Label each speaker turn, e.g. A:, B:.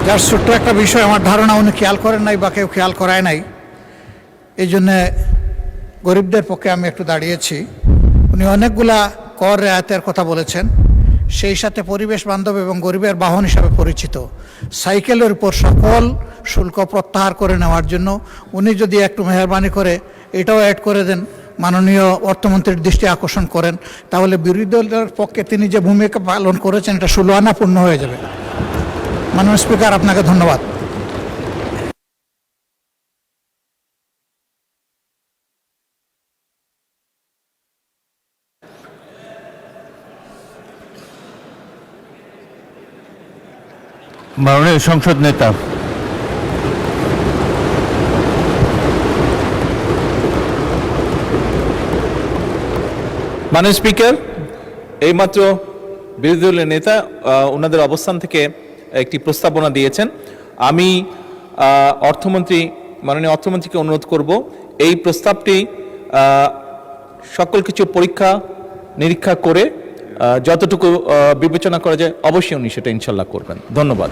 A: যার ছোট্ট একটা বিষয় আমার ধারণা উনি খেয়াল করেন নাই বা কেউ খেয়াল করায় নাই, এই জন্যে গরিবদের পক্ষে আমি একটু দাঁড়িয়েছি। উনি অনেকগুলা কর রেয়াতের কথা বলেছেন, সেই সাথে পরিবেশ বান্ধব এবং গরিবের বাহন হিসাবে পরিচিত সাইকেলের উপর সকল শুল্ক প্রত্যাহার করে নেওয়ার জন্য উনি যদি একটু মেহরবানি করে এটাও অ্যাড করে দেন, মাননীয় অর্থমন্ত্রীর দৃষ্টি আকর্ষণ করেন, তাহলে বিরোধী দলের পক্ষে তিনি যে ভূমিকা পালন করেছেন এটা 16 আনা পূর্ণ হয়ে যাবে। মাননীয় স্পিকার, আপনাকে ধন্যবাদ।
B: মাননীয় সংসদ নেতা।
C: মাননীয় স্পিকার, এইমাত্র বিরোধী দলের নেতা ওনাদের অবস্থান থেকে একটি প্রস্তাবনা দিয়েছেন। আমি মাননীয় অর্থমন্ত্রীকে অনুরোধ করব এই প্রস্তাবটি সকল কিছু পরীক্ষা নিরীক্ষা করে যতটুকু বিবেচনা করা যায় অবশ্যই উনি সেটা ইনশাল্লাহ করবেন। ধন্যবাদ।